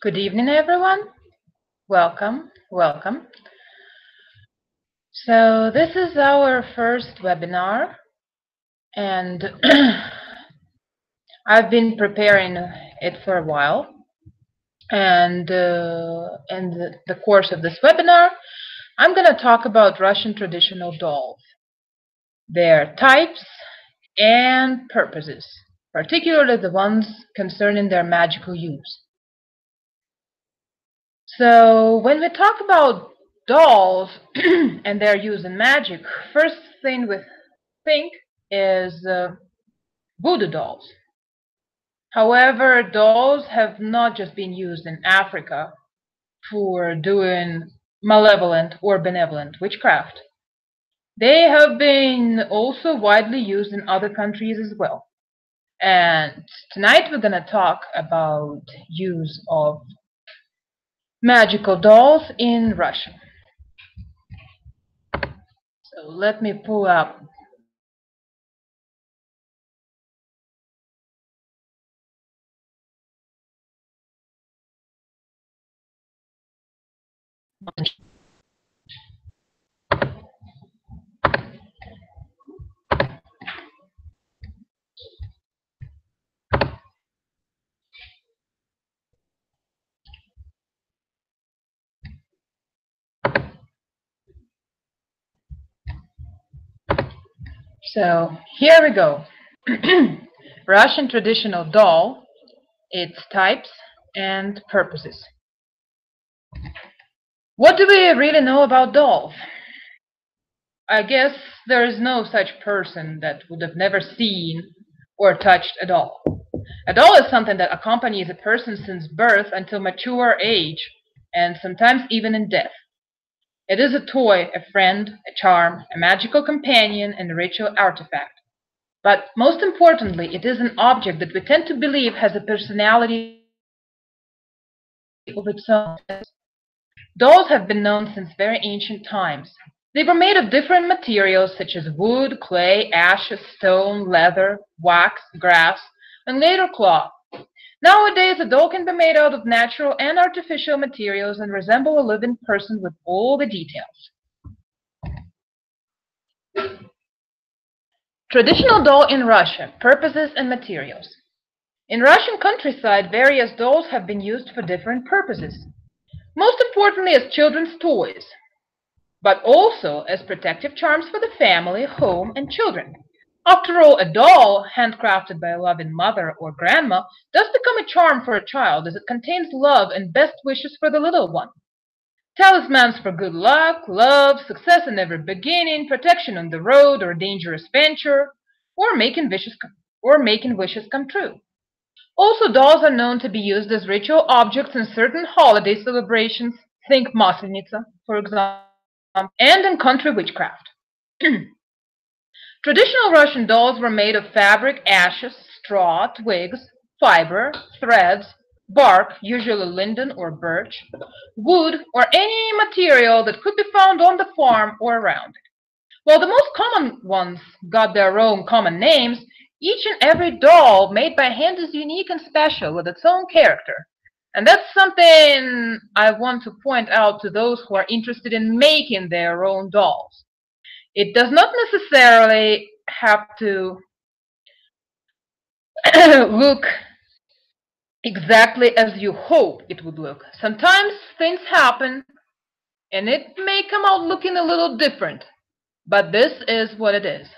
Good evening, everyone. Welcome. So, this is our first webinar, and I've been preparing it for a while. And in the course of this webinar, I'm going to talk about Russian traditional dolls, their types and purposes, particularly the ones concerning their magical use. So when we talk about dolls and their use in magic, first thing we think is voodoo dolls. However, dolls have not just been used in Africa for doing malevolent or benevolent witchcraft. They have been also widely used in other countries as well. And tonight we're going to talk about use of magical dolls in Russia. So let me pull up. So here we go. Russian traditional doll, its types and purposes. What do we really know about dolls? I guess there is no such person that would have never seen or touched a doll. A doll is something that accompanies a person since birth until mature age, and sometimes even in death. It is a toy, a friend, a charm, a magical companion, and a ritual artifact. But most importantly, it is an object that we tend to believe has a personality of its own. Dolls have been known since very ancient times. They were made of different materials such as wood, clay, ashes, stone, leather, wax, grass, and later cloth. Nowadays, a doll can be made out of natural and artificial materials and resemble a living person with all the details. Traditional doll in Russia, purposes and materials. In Russian countryside, various dolls have been used for different purposes. Most importantly as children's toys, but also as protective charms for the family, home, and children. After all, a doll, handcrafted by a loving mother or grandma, does become a charm for a child as it contains love and best wishes for the little one. Talismans for good luck, love, success in every beginning, protection on the road or dangerous venture, or making wishes come true. Also, dolls are known to be used as ritual objects in certain holiday celebrations, think Martinichki, for example, and in country witchcraft. Traditional Russian dolls were made of fabric, ashes, straw, twigs, fiber, threads, bark, usually linden or birch, wood, or any material that could be found on the farm or around it. While the most common ones got their own common names, each and every doll made by hand is unique and special with its own character. And that's something I want to point out to those who are interested in making their own dolls. It does not necessarily have to look exactly as you hope it would look. Sometimes things happen and it may come out looking a little different, but this is what it is.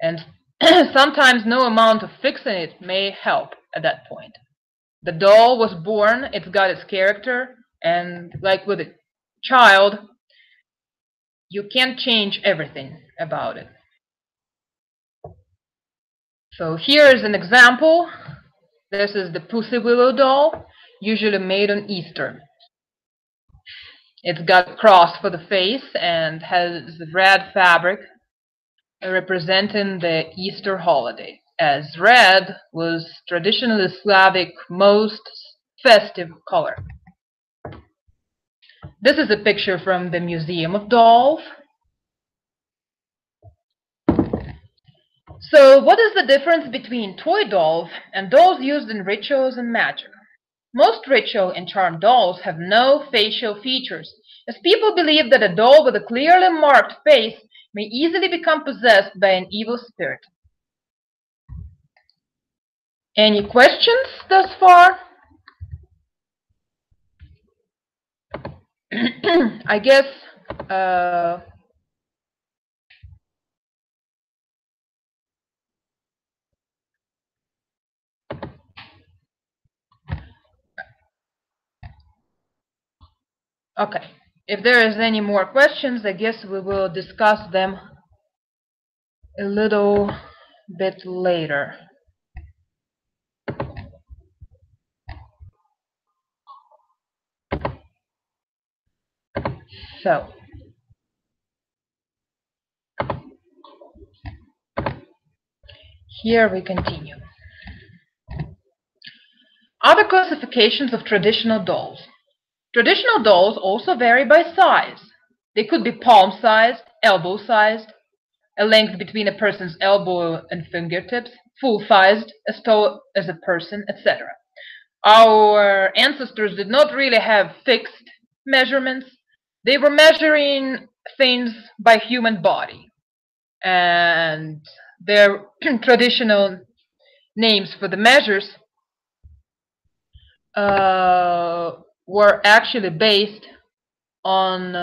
And sometimes no amount of fixing it may help at that point. The doll was born, it's got its character, and like with a child, you can't change everything about it. So here is an example. This is the Pussy Willow doll, usually made on Easter. It's got a cross for the face and has red fabric representing the Easter holiday, as red was traditionally Slavic most festive color. This is a picture from the Museum of Dolls. So what is the difference between toy dolls and dolls used in rituals and magic? Most ritual and charm dolls have no facial features, as people believe that a doll with a clearly marked face may easily become possessed by an evil spirit. Any questions thus far? I guess okay. If there is any more questions, I guess we will discuss them a little bit later. So, here we continue. Other classifications of traditional dolls. Traditional dolls also vary by size. They could be palm-sized, elbow-sized, a length between a person's elbow and fingertips, full-sized, as tall as a person, etc. Our ancestors did not really have fixed measurements. They were measuring things by human body. And their traditional names for the measures were actually based on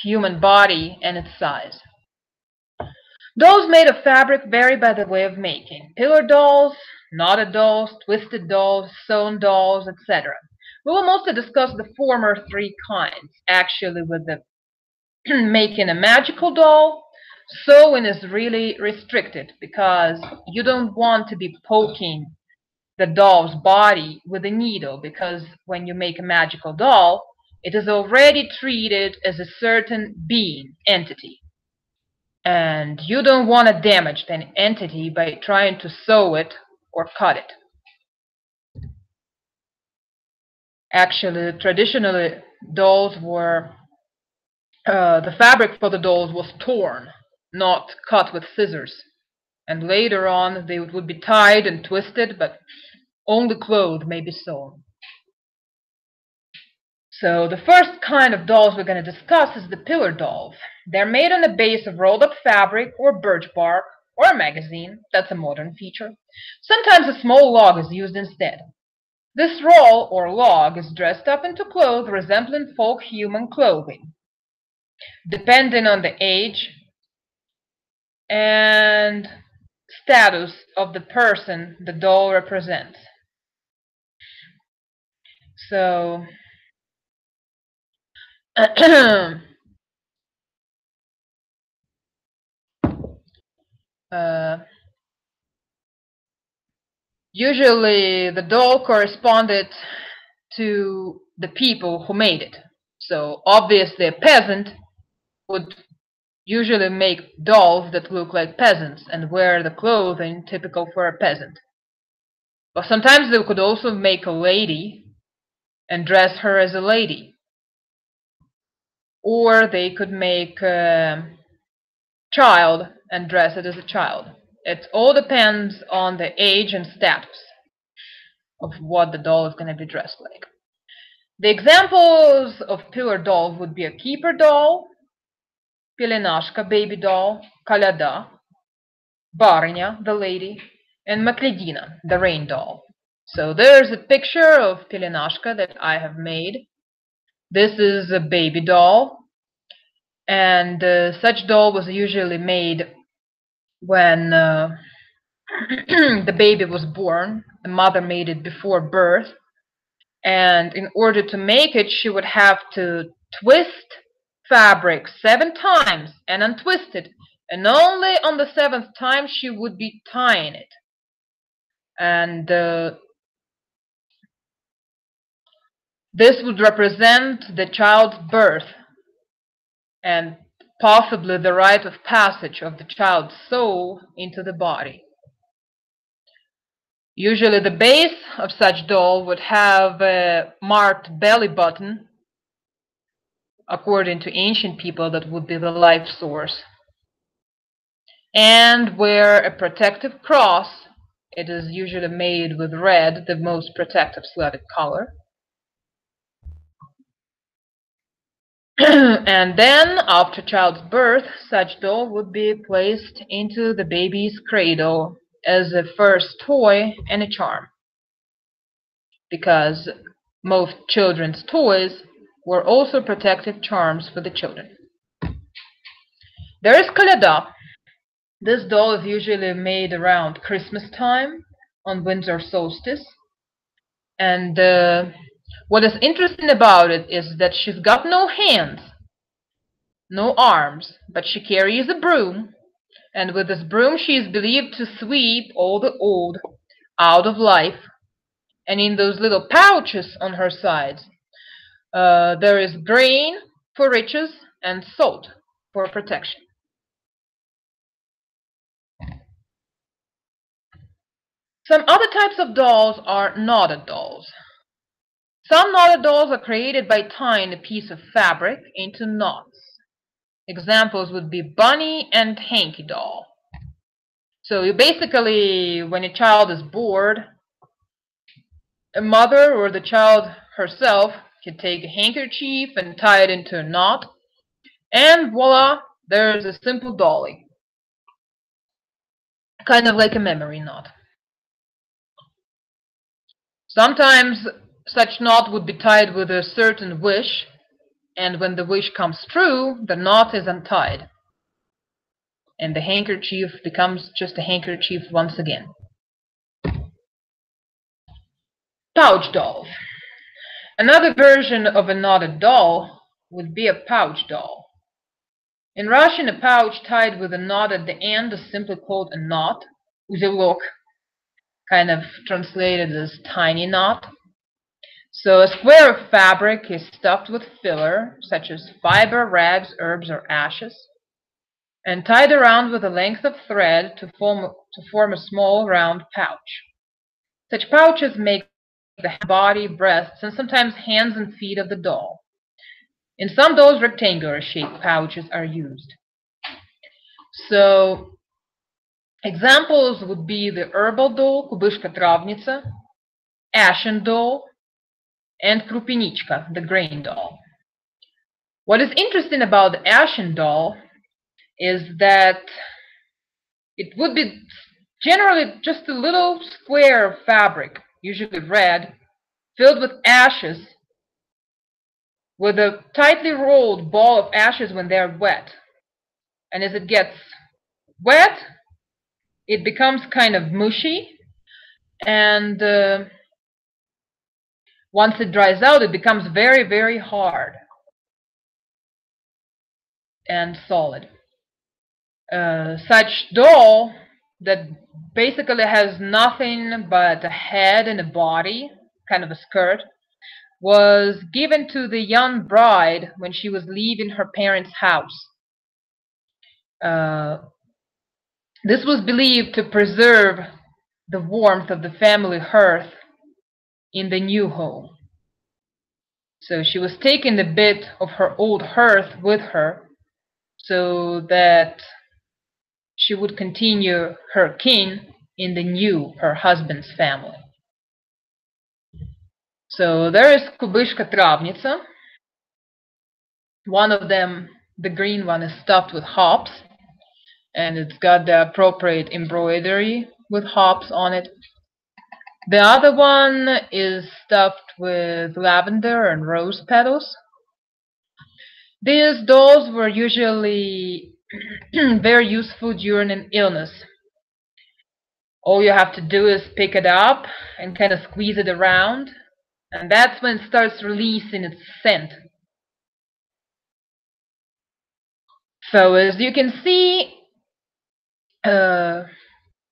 human body and its size. Dolls made of fabric vary by the way of making. Pillar dolls, knotted dolls, twisted dolls, sewn dolls, etc. We will mostly discuss the former three kinds. Actually, with the making a magical doll, sewing is really restricted because you don't want to be poking the doll's body with a needle, because when you make a magical doll, it is already treated as a certain being, entity. And you don't want to damage an entity by trying to sew it or cut it. Actually, traditionally, dolls were, the fabric for the dolls was torn, not cut with scissors. And later on, they would be tied and twisted, but only clothes may be sewn. So the first kind of dolls we're going to discuss is the pillar dolls. They're made on a base of rolled up fabric or birch bark or a magazine. That's a modern feature. Sometimes a small log is used instead. This roll or log is dressed up into clothes resembling folk human clothing, depending on the age and status of the person the doll represents. So usually the doll corresponded to the people who made it. So obviously a peasant would usually make dolls that look like peasants and wear the clothing typical for a peasant. But sometimes they could also make a lady and dress her as a lady. Or they could make a child and dress it as a child. It all depends on the age and status of what the doll is going to be dressed like. The examples of pillar dolls would be a keeper doll, Pelenashka, baby doll, Kalyada, Barnya, the lady, and Maklidina, the rain doll. So there's a picture of Pelenashka that I have made. This is a baby doll, and such doll was usually made when the baby was born. The mother made it before birth, and in order to make it, she would have to twist fabric 7 times and untwist it, and only on the 7th time she would be tying it. And this would represent the child's birth and possibly the rite of passage of the child's soul into the body. Usually the base of such doll would have a marked belly button. According to ancient people, that would be the life source. And wear a protective cross. It is usually made with red, the most protective Slavic color. And then, after child's birth, such doll would be placed into the baby's cradle as a first toy and a charm, because most children's toys were also protective charms for the children. There is Kolyada. This doll is usually made around Christmas time, on winter solstice. And what is interesting about it is that she's got no hands, no arms, but she carries a broom. And with this broom she is believed to sweep all the old out of life. And in those little pouches on her sides, there is grain for riches and salt for protection. Some other types of dolls are knotted dolls. Some knotted dolls are created by tying a piece of fabric into knots. Examples would be Bunny and Hanky-Doll. So you basically, when a child is bored, a mother or the child herself can take a handkerchief and tie it into a knot, and voila, there's a simple dolly. Kind of like a memory knot. Sometimes such knot would be tied with a certain wish, and when the wish comes true, the knot is untied, and the handkerchief becomes just a handkerchief once again. Pouch dolls. Another version of a knotted doll would be a pouch doll. In Russian, a pouch tied with a knot at the end is simply called a knot, узелок, kind of translated as tiny knot. So a square of fabric is stuffed with filler, such as fiber, rags, herbs, or ashes, and tied around with a length of thread to form a small round pouch. Such pouches make the body, breasts, and sometimes hands and feet of the doll. In some dolls, rectangular-shaped pouches are used. So examples would be the herbal doll, Kubyshka-Travnitsa, ashen doll, and Martinichki, the grain doll. What is interesting about the ashen doll is that it would be generally just a little square of fabric, usually red, filled with ashes, with a tightly rolled ball of ashes when they're wet. And as it gets wet, it becomes kind of mushy, and once it dries out, it becomes very, very hard and solid. Such doll that basically has nothing but a head and a body, kind of a skirt, was given to the young bride when she was leaving her parents' house. This was believed to preserve the warmth of the family hearth in the new home. So she was taking a bit of her old hearth with her so that she would continue her kin in the new, her husband's family. So there is Kubyshka-Travnitsa. One of them, the green one, is stuffed with hops, and it's got the appropriate embroidery with hops on it. The other one is stuffed with lavender and rose petals. These dolls were usually very useful during an illness. All you have to do is pick it up and kind of squeeze it around, and that's when it starts releasing its scent. So as you can see,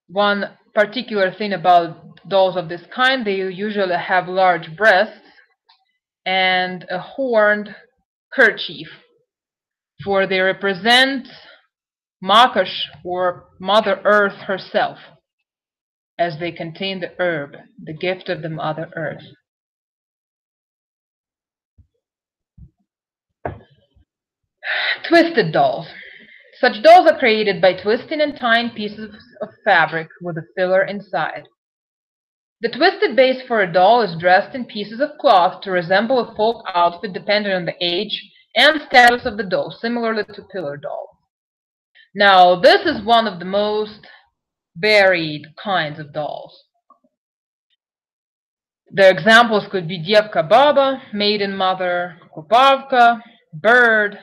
one particular thing about dolls of this kind, they usually have large breasts and a horned kerchief, for they represent Makash, or Mother Earth herself, as they contain the herb, the gift of the Mother Earth. Twisted dolls. Such dolls are created by twisting and tying pieces of fabric with a filler inside. The twisted base for a doll is dressed in pieces of cloth to resemble a folk outfit depending on the age and status of the doll, similarly to pillar doll. Now, this is one of the most varied kinds of dolls. The examples could be Devka-Baba, maiden mother, Kupavka, bird,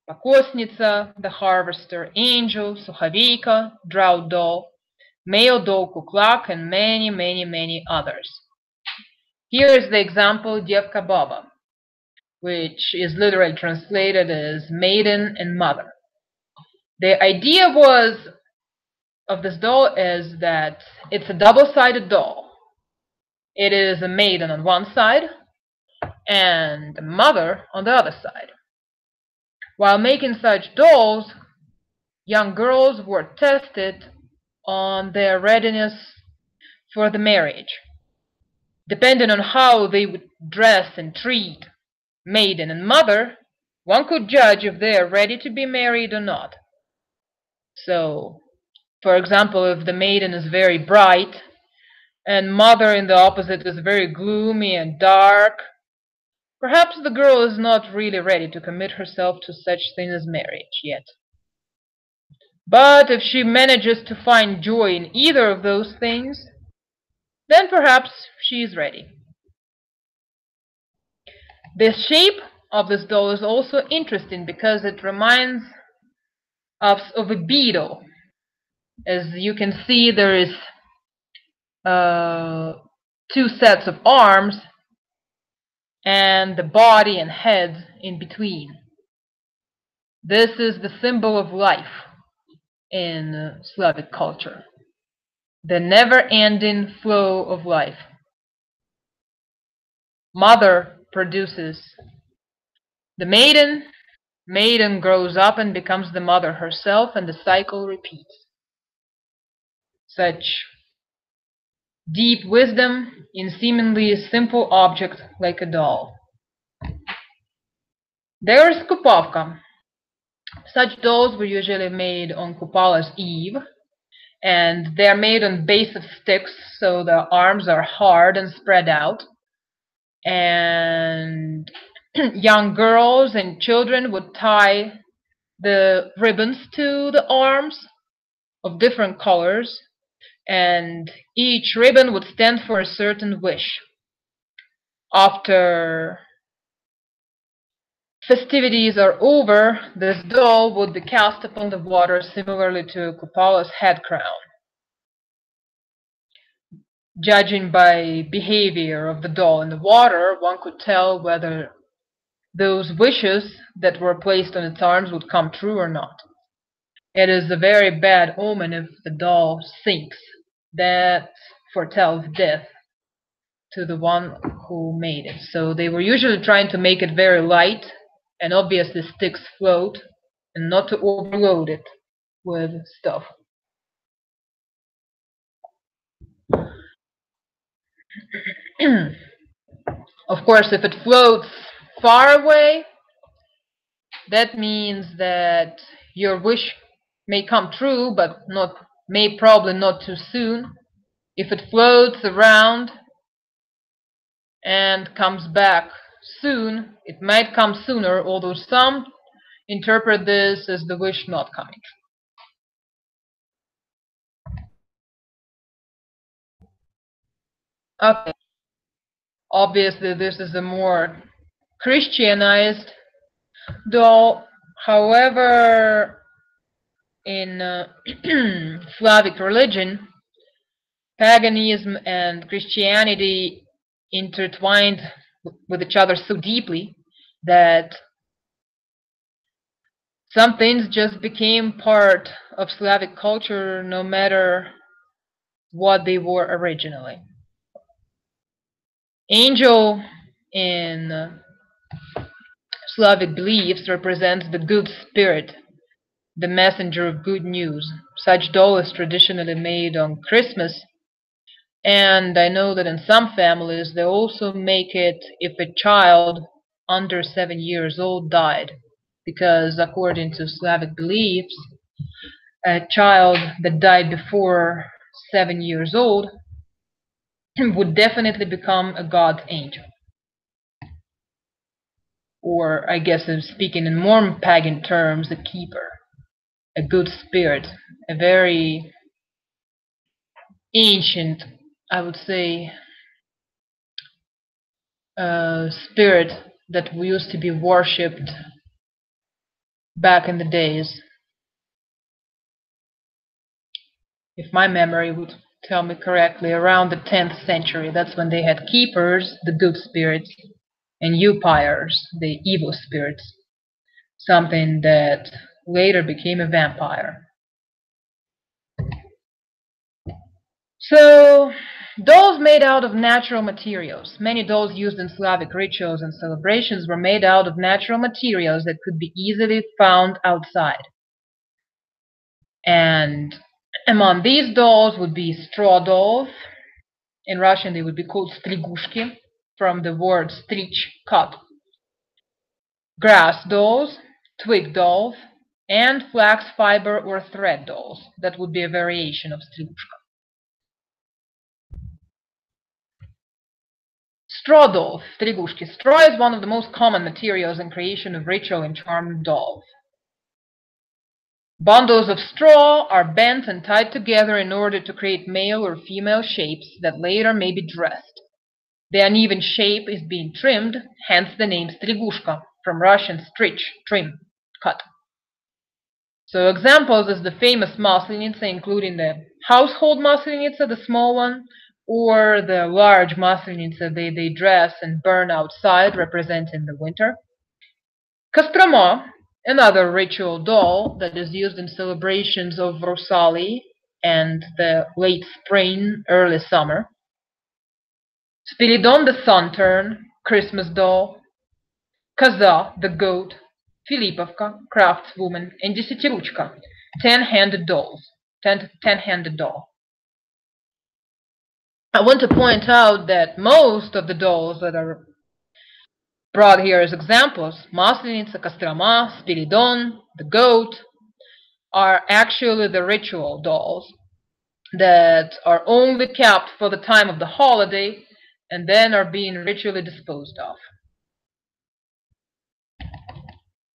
Pakosnitsa, the harvester, angel, Sukhavika, drought doll, male doll Kuklak, and many, many, many others. Here is the example Devka-Baba, which is literally translated as maiden and mother. The idea of this doll is that it's a double-sided doll. It is a maiden on one side and a mother on the other side. While making such dolls, young girls were tested on their readiness for the marriage. Depending on how they would dress and treat maiden and mother, one could judge if they are ready to be married or not. So, for example, if the maiden is very bright and mother in the opposite is very gloomy and dark, perhaps the girl is not really ready to commit herself to such thing as marriage yet. But if she manages to find joy in either of those things, then perhaps she is ready. The shape of this doll is also interesting because it reminds us of a beetle. As you can see, there is two sets of arms and the body and head in between. This is the symbol of life in Slavic culture, the never-ending flow of life. Mother produces the maiden, maiden grows up and becomes the mother herself, and the cycle repeats. Such deep wisdom in seemingly a simple object like a doll. There is Kupavka. Such dolls were usually made on Kupala's eve, and they're made on base of sticks, so the arms are hard and spread out. And young girls and children would tie the ribbons to the arms of different colors, and each ribbon would stand for a certain wish. After festivities are over, this doll would be cast upon the water, similarly to Kupala's head crown. Judging by behavior of the doll in the water, one could tell whether those wishes that were placed on its arms would come true or not. It is a very bad omen if the doll sinks. That foretells death to the one who made it. So they were usually trying to make it very light, and obviously sticks float, and not to overload it with stuff. Of course, if it floats far away, that means that your wish may come true, but probably not too soon. If it floats around and comes back soon, it might come sooner, although some interpret this as the wish not coming true. Okay. Obviously, this is a more Christianized doll. However, in Slavic religion, paganism and Christianity intertwined with each other so deeply that some things just became part of Slavic culture no matter what they were originally. Angel in Slavic beliefs represents the good spirit, the messenger of good news. Such doll is traditionally made on Christmas, and I know that in some families they also make it if a child under 7 years old died, because according to Slavic beliefs, a child that died before 7 years old would definitely become a God's angel. or I guess I'm speaking in more pagan terms, a keeper, a good spirit, a very ancient, I would say, spirit that used to be worshipped back in the days. If my memory would tell me correctly, around the 10th century. That's when they had keepers, the good spirits, and upires, the evil spirits, something that later became a vampire. So, dolls made out of natural materials. Many dolls used in Slavic rituals and celebrations were made out of natural materials that could be easily found outside. And among these dolls would be straw dolls. In Russian, they would be called Strigushki, from the word strich, cut. Grass dolls, twig dolls, and flax fiber or thread dolls. That would be a variation of Strigushka. Straw dolls, Strigushki. Straw is one of the most common materials in creation of ritual and charm dolls. Bundles of straw are bent and tied together in order to create male or female shapes that later may be dressed. The uneven shape is being trimmed, hence the name Strigushka, from Russian strich, trim, cut. So examples is the famous Maslenitsa, including the household Maslenitsa, the small one, or the large Maslenitsa they dress and burn outside, representing the winter. Kostroma, another ritual doll that is used in celebrations of Rosali and the late spring, early summer. Spiridon, the Sunturn, Christmas doll. Koza, the goat. Filipovka, craftswoman, and Desyatiruchka, ten-handed dolls, ten-handed doll. I want to point out that most of the dolls that are brought here as examples, Maslenitsa, Kostroma, Spiridon, the goat, are actually the ritual dolls that are only kept for the time of the holiday and then are being ritually disposed of.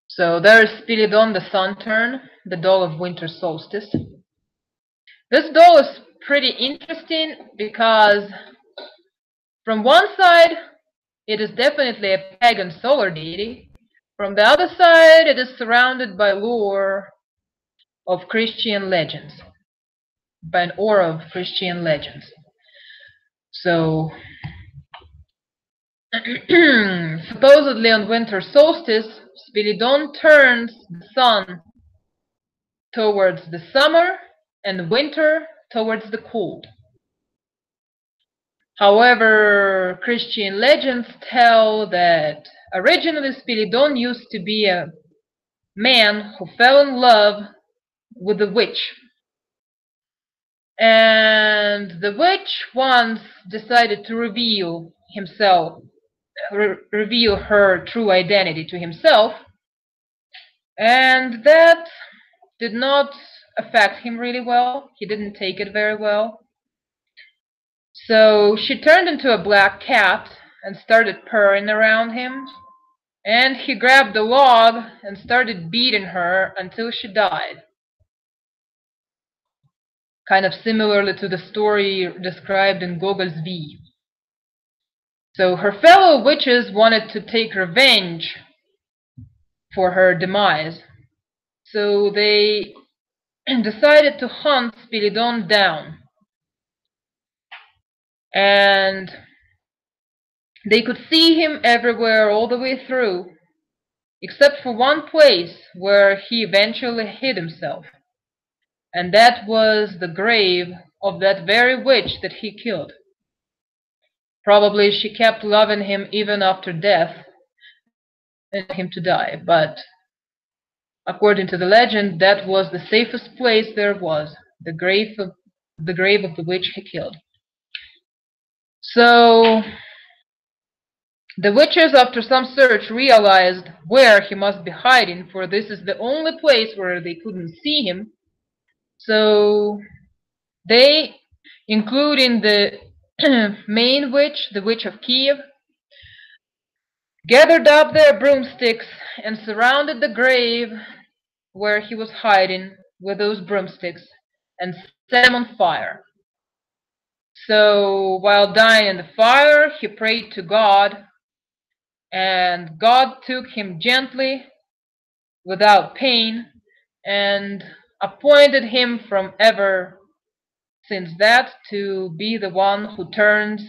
So there is Spiridon, the Sunturn, the doll of winter solstice. This doll is pretty interesting because from one side it is definitely a pagan solar deity. From the other side it is surrounded by lore of Christian legends, by an aura of Christian legends. So supposedly on winter solstice, Spiridon turns the sun towards the summer and winter towards the cold. However, Christian legends tell that originally Spiridon used to be a man who fell in love with a witch. And the witch once decided to reveal her true identity to himself, and that did not affect him really well. He didn't take it very well. So she turned into a black cat and started purring around him, and he grabbed a log and started beating her until she died. Kind of similarly to the story described in Gogol's V. So her fellow witches wanted to take revenge for her demise. So they decided to hunt Spiridon down. And they could see him everywhere all the way through, except for one place where he eventually hid himself. And that was the grave of that very witch that he killed. Probably she kept loving him even after death and him to die, but according to the legend, that was the safest place there was, the grave of the witch he killed. So the witches, after some search, realized where he must be hiding, for this is the only place where they couldn't see him. So they, including the main witch, the witch of Kiev, gathered up their broomsticks and surrounded the grave where he was hiding with those broomsticks and set him on fire. So while dying in the fire, he prayed to God, and God took him gently, without pain, and appointed him from ever since that to be the one who turns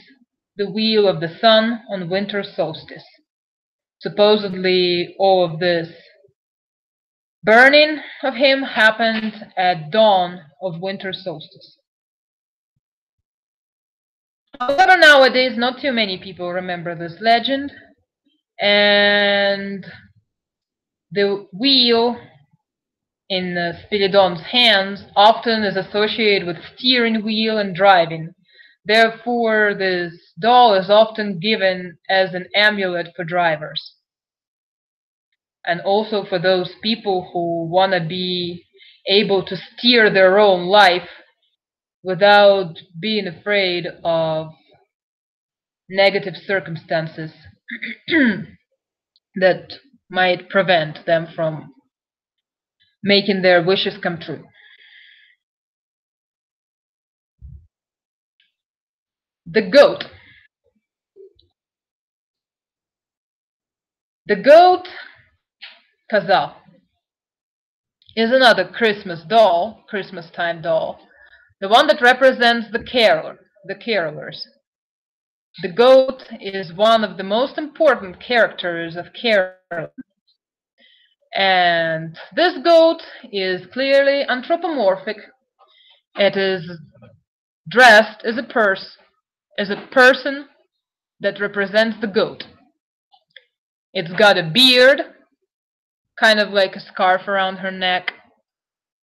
the wheel of the sun on winter solstice. Supposedly all of this burning of him happened at dawn of winter solstice. However, nowadays not too many people remember this legend, and the wheel in Spiridon's hands often is associated with steering wheel and driving. Therefore, this doll is often given as an amulet for drivers, and also for those people who want to be able to steer their own life without being afraid of negative circumstances that might prevent them from making their wishes come true. The goat. The goat, Koza, is another Christmas doll, Christmas time doll, the one that represents the carolers. The goat is one of the most important characters of Carol, and this goat is clearly anthropomorphic. It is dressed as a person that represents the goat. It's got a beard, kind of like a scarf around her neck,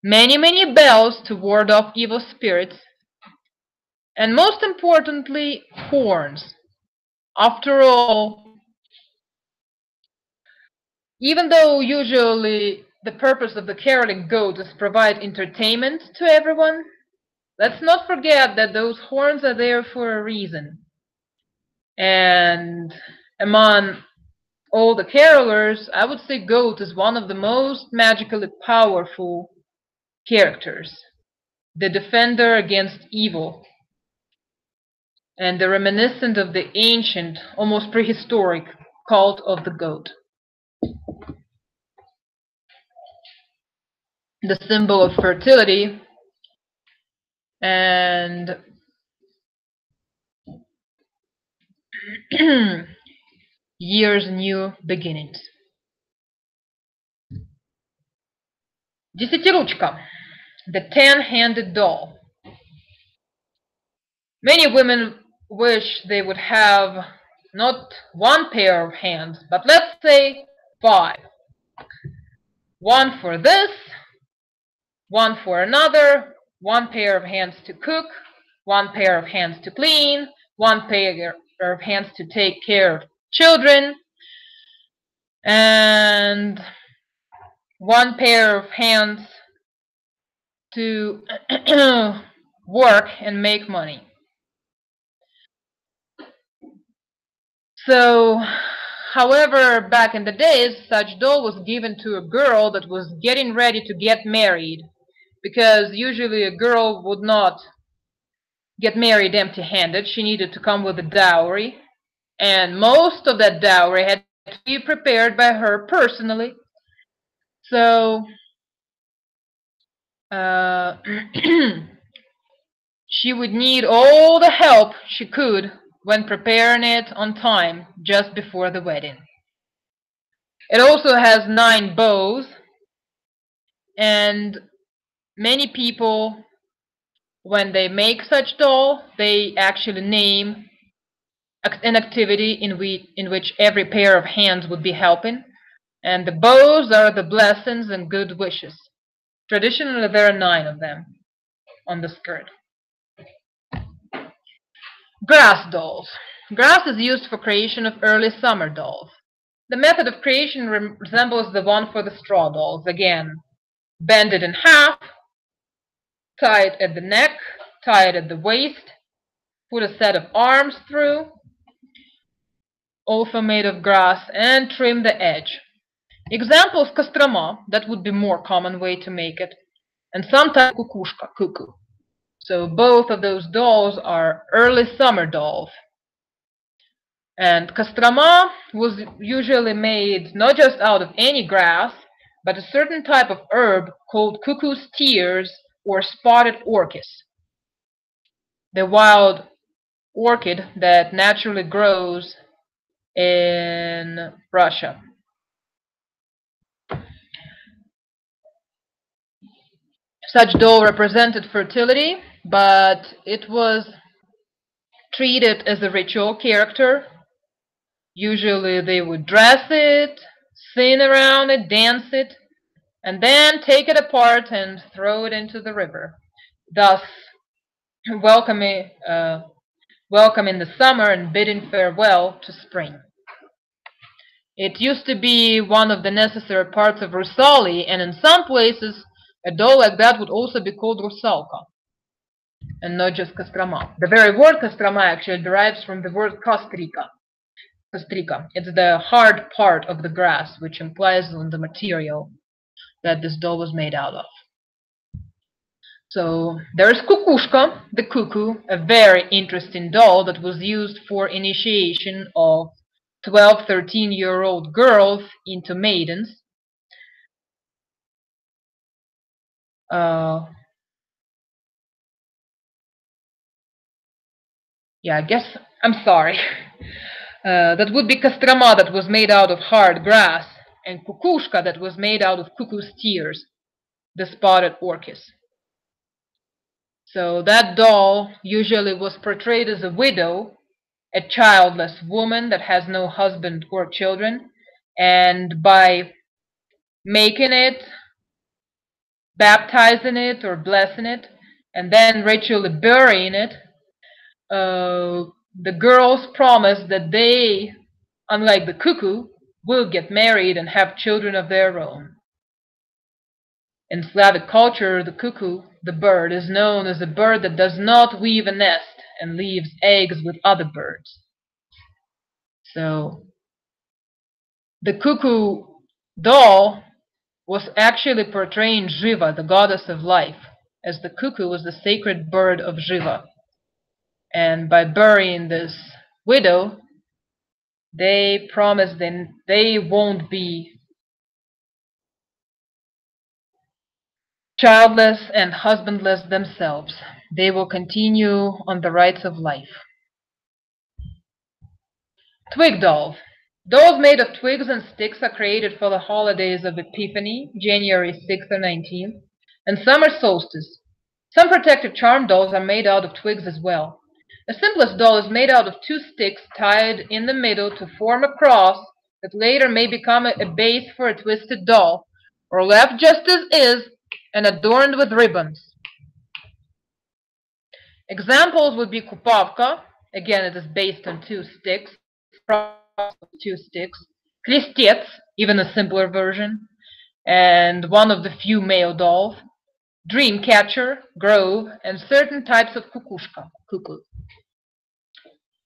many bells to ward off evil spirits, and most importantly, horns. After all, even though usually the purpose of the caroling goat is to provide entertainment to everyone, let's not forget that those horns are there for a reason. And among all the carolers, I would say goat is one of the most magically powerful characters, the defender against evil, and the reminiscent of the ancient, almost prehistoric cult of the goat. The symbol of fertility and year's new beginnings. Desyatiruchka, the 10-handed doll. Many women wish they would have not one pair of hands, but let's say 5. One for this, one for another, one pair of hands to cook, one pair of hands to clean, one pair of hands to take care of children, and one pair of hands to work and make money. So, however, back in the days, such doll was given to a girl that was getting ready to get married, because usually a girl would not get married empty-handed. She needed to come with a dowry, and most of that dowry had to be prepared by her personally. So she would need all the help she could when preparing it on time just before the wedding. It also has 9 bows, and many people, when they make such doll, they actually name an activity in which every pair of hands would be helping, and the bows are the blessings and good wishes. Traditionally, there are 9 of them on the skirt. Grass dolls. Grass is used for creation of early summer dolls. The method of creation resembles the one for the straw dolls. Again, bend it in half, tie it at the neck, tie it at the waist, put a set of arms through, also made of grass, and trim the edge. Examples: Kostroma, that would be more common way to make it, and sometimes Kukushka, Cuckoo. So both of those dolls are early summer dolls. And Kostroma was usually made not just out of any grass, but a certain type of herb called cuckoo's tears or spotted orchis, the wild orchid that naturally grows in Russia. Such doll represented fertility, but it was treated as a ritual character. Usually they would dress it, sing around it, dance it, and then take it apart and throw it into the river, thus welcoming, welcoming the summer and bidding farewell to spring. It used to be one of the necessary parts of Rusali, and in some places a doll like that would also be called Rusalka, and not just Kostroma. The very word Kostroma actually derives from the word kostrika. Kostrika. It's the hard part of the grass, which implies on the material that this doll was made out of. So there's Kukushka, the cuckoo, a very interesting doll that was used for initiation of 12, 13-year-old girls into maidens. Yeah, I guess, I'm sorry. That would be Kostroma, that was made out of hard grass, and Kukushka, that was made out of cuckoo's tears, the spotted orchis. So that doll usually was portrayed as a widow, a childless woman that has no husband or children, and by making it, baptizing it or blessing it, and then ritually burying it, the girls promise that they, unlike the cuckoo, will get married and have children of their own. In Slavic culture, the cuckoo, the bird, is known as a bird that does not weave a nest and leaves eggs with other birds. So the cuckoo doll was actually portraying Shiva, the goddess of life, as the cuckoo was the sacred bird of Shiva. And by burying this widow, they promise then they won't be childless and husbandless themselves. They will continue on the rites of life. Twig dolls. Dolls made of twigs and sticks are created for the holidays of Epiphany, January 6th or 19th, and summer solstice. Some protective charm dolls are made out of twigs as well. The simplest doll is made out of two sticks tied in the middle to form a cross that later may become a base for a twisted doll, or left just as is and adorned with ribbons. Examples would be Kupavka, again it is based on two sticks, Krestets, even a simpler version, and one of the few male dolls, Dreamcatcher, Grove, and certain types of Kukushka, Cuckoo.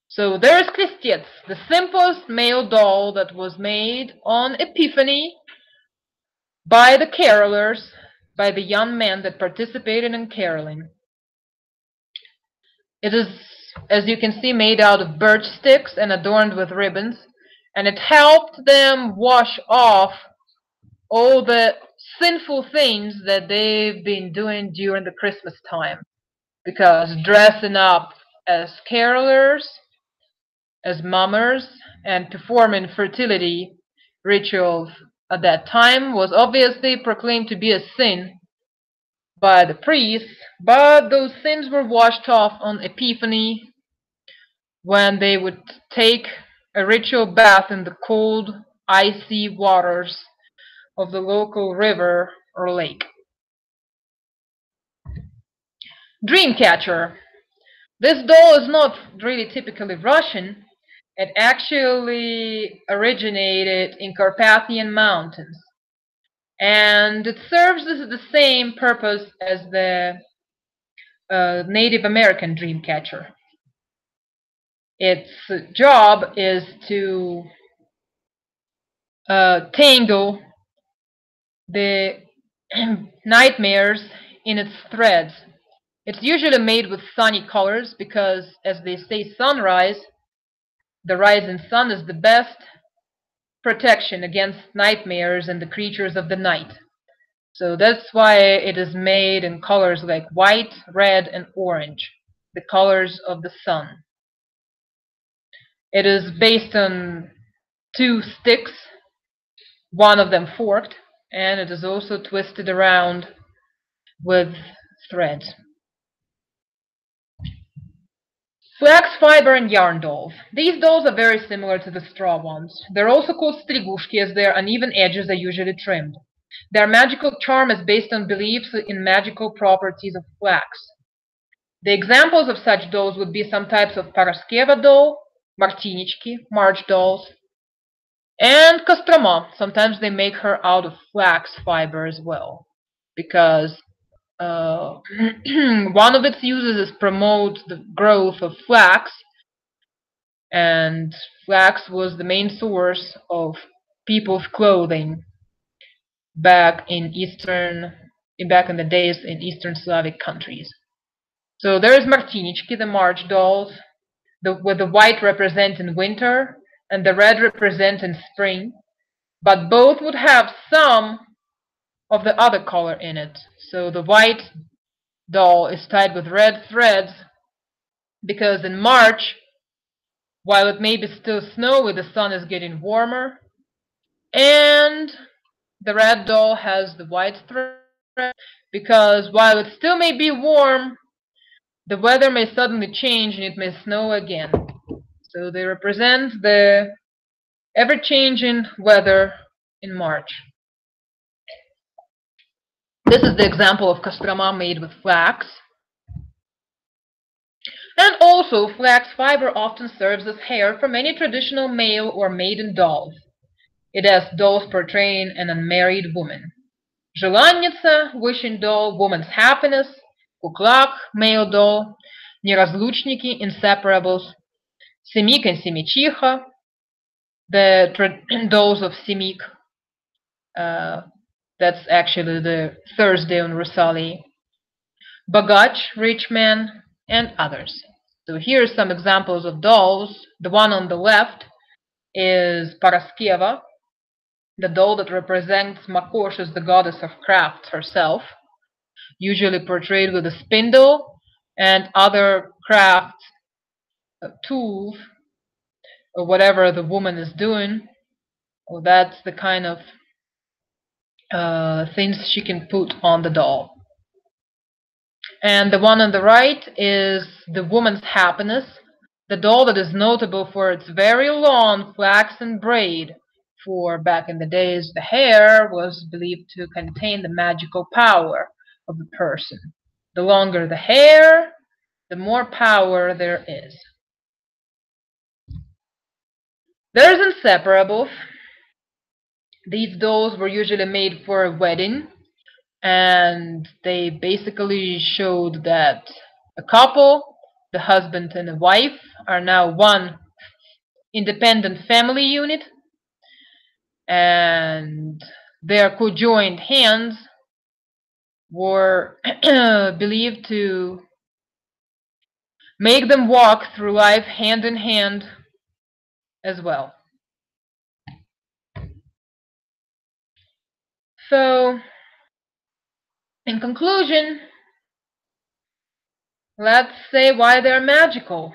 So there is Krestets, the simplest male doll that was made on Epiphany by the carolers, by the young men that participated in caroling. It is, as you can see, made out of birch sticks and adorned with ribbons, and it helped them wash off all the sinful things that they've been doing during the Christmas time, because dressing up as carolers, as mummers, and performing fertility rituals at that time was obviously proclaimed to be a sin by the priests, but those sins were washed off on Epiphany when they would take a ritual bath in the cold, icy waters of the local river or lake. Dreamcatcher. This doll is not really typically Russian. It actually originated in Carpathian Mountains, and it serves as the same purpose as the Native American dream catcher. Its job is to tangle the nightmares in its threads. It's usually made with sunny colors because, as they say, sunrise, the rising sun is the best protection against nightmares and the creatures of the night. So that's why it is made in colors like white, red, and orange, the colors of the sun. It is based on 2 sticks, one of them forked, and it is also twisted around with threads. Flax fiber and yarn dolls. These dolls are very similar to the straw ones. They're also called Strigushki as their uneven edges are usually trimmed. Their magical charm is based on beliefs in magical properties of flax. The examples of such dolls would be some types of Paraskeva doll, Martinichki, March dolls, and Kostroma. Sometimes they make her out of flax fiber as well, because one of its uses is promote the growth of flax, and flax was the main source of people's clothing back in the days in Eastern Slavic countries. So there is Martinichki, the March dolls, with the white representing winter and the red representing spring, but both would have some of the other color in it. So the white doll is tied with red threads because in March, while it may be still snowy, the sun is getting warmer, and the red doll has the white thread because while it still may be warm, the weather may suddenly change and it may snow again. So they represent the ever-changing weather in March. This is the example of Kostroma made with flax. And also, flax fiber often serves as hair for many traditional male or maiden dolls. It has dolls portraying an unmarried woman. Желанница, wishing doll, woman's happiness. Kuklak, male doll. Неразлучники, inseparables. Semik and Semichicha, the dolls of Semik. That's actually the Thursday on Rusali. Bagach, rich man, and others. So here are some examples of dolls. The one on the left is Paraskeva, the doll that represents Makosh as the goddess of crafts herself, usually portrayed with a spindle and other craft tools, or whatever the woman is doing. Well, that's the kind of things she can put on the doll. And the one on the right is the woman's happiness, the doll that is notable for its very long flaxen braid, for back in the days the hair was believed to contain the magical power of the person. The longer the hair, the more power there is. There's inseparables. These dolls were usually made for a wedding, and they basically showed that a couple, the husband and a wife, are now one independent family unit, and their conjoined hands were believed to make them walk through life hand in hand as well. So, in conclusion, let's say why they're magical.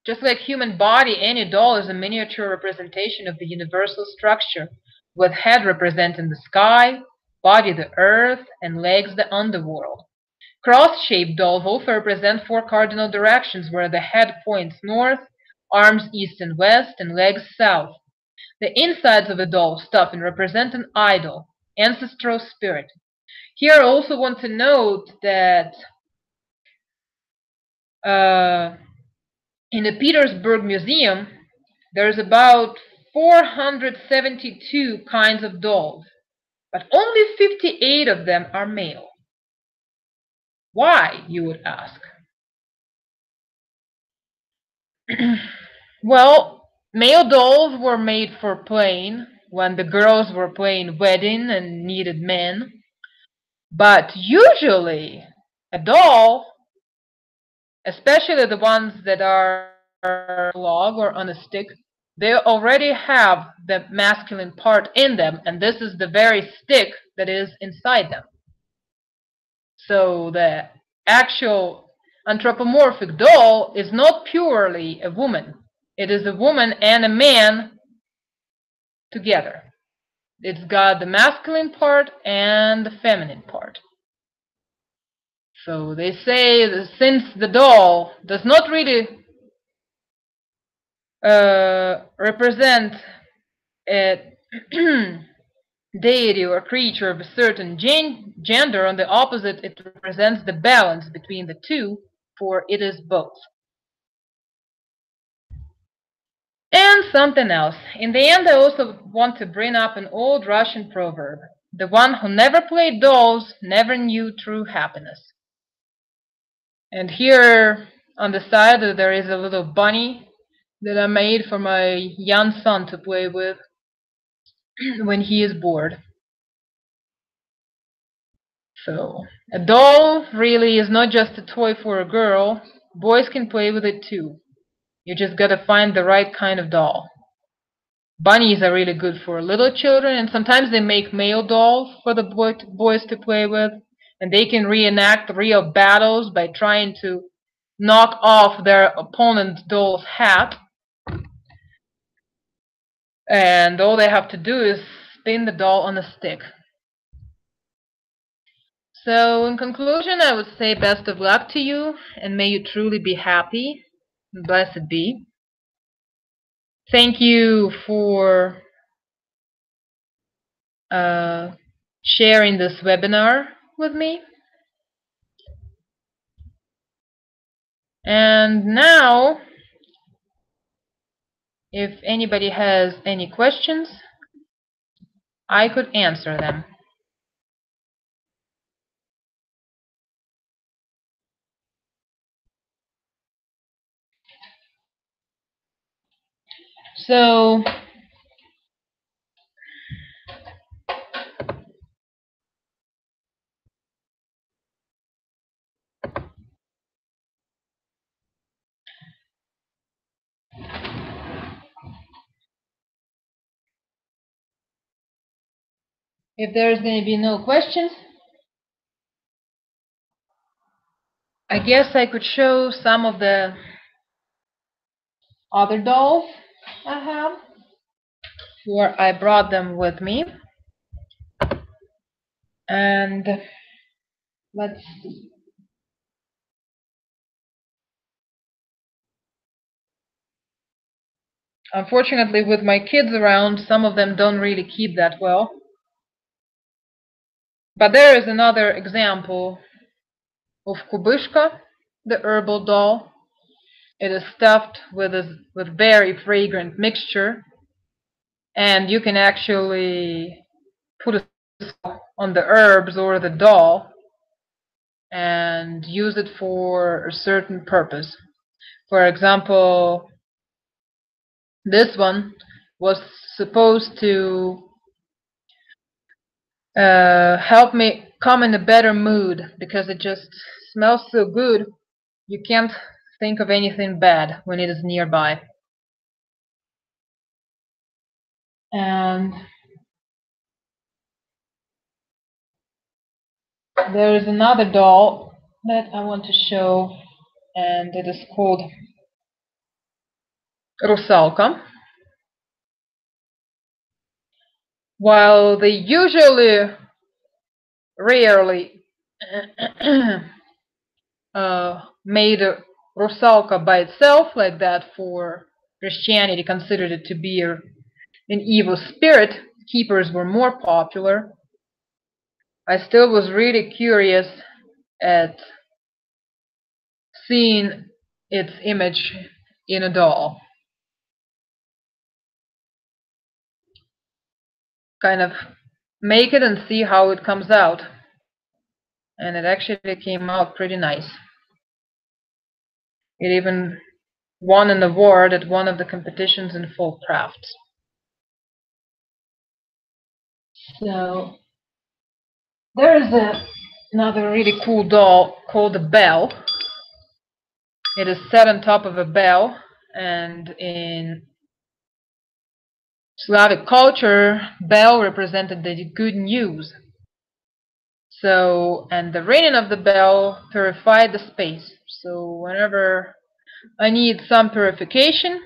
Just like human body, any doll is a miniature representation of the universal structure, with head representing the sky, body the earth, and legs the underworld. Cross-shaped dolls also represent 4 cardinal directions, where the head points north, arms east and west, and legs south. The insides of a doll stuffing represent an idol, ancestral spirit. Here I also want to note that in the Petersburg Museum, there's about 472 kinds of dolls, but only 58 of them are male. Why, you would ask? Well, male dolls were made for playing when the girls were playing wedding and needed men. But usually, a doll, especially the ones that are log or on a stick, they already have the masculine part in them, and this is the very stick that is inside them. So the actual anthropomorphic doll is not purely a woman. It is a woman and a man together. It's got the masculine part and the feminine part. So they say that since the doll does not really represent a deity or creature of a certain gender, on the opposite, it represents the balance between the two, for it is both. And something else. In the end, I also want to bring up an old Russian proverb. The one who never played dolls never knew true happiness. And here on the side there is a little bunny that I made for my young son to play with when he is bored. So, a doll really is not just a toy for a girl. Boys can play with it too. You just gotta find the right kind of doll. Bunnies are really good for little children, and sometimes they make male dolls for the boys to play with, and they can reenact real battles by trying to knock off their opponent's doll's hat. And all they have to do is spin the doll on a stick. So, in conclusion, I would say best of luck to you, and may you truly be happy. Blessed be. Thank you for sharing this webinar with me. And now, if anybody has any questions, I could answer them. So, if there's going to be no questions, I guess I could show some of the other dolls I have, where I brought them with me. And let's see. Unfortunately, with my kids around, some of them don't really keep that well. But there is another example of Kubyshka, the herbal doll. It is stuffed with very fragrant mixture, and you can actually put it on the herbs or the doll and use it for a certain purpose. For example, this one was supposed to help me come in a better mood, because it just smells so good. You can't think of anything bad when it is nearby. And there is another doll that I want to show, and it is called Rusalka. While they usually rarely made Rusalka by itself like that, for Christianity considered it to be an evil spirit, keepers were more popular. I still was really curious at seeing its image in a doll. Kind of make it and see how it comes out. And it actually came out pretty nice. It even won an award at one of the competitions in folk crafts. So there is another really cool doll called a bell. It is set on top of a bell, and in Slavic culture, bell represented the good news. So, and the ringing of the bell purified the space. So whenever I need some purification,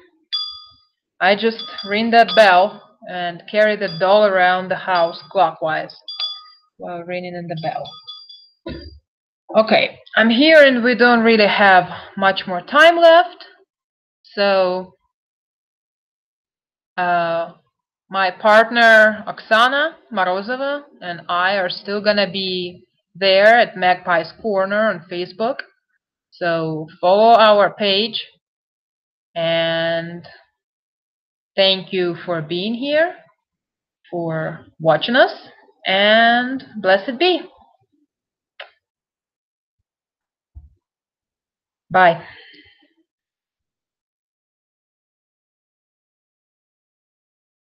I just ring that bell and carry the doll around the house clockwise while ringing in the bell. Okay, I'm here and we don't really have much more time left. So my partner Oksana Morozova and I are still gonna be there at Magpie's Corner on Facebook. So follow our page, and thank you for being here, for watching us, and blessed be. Bye.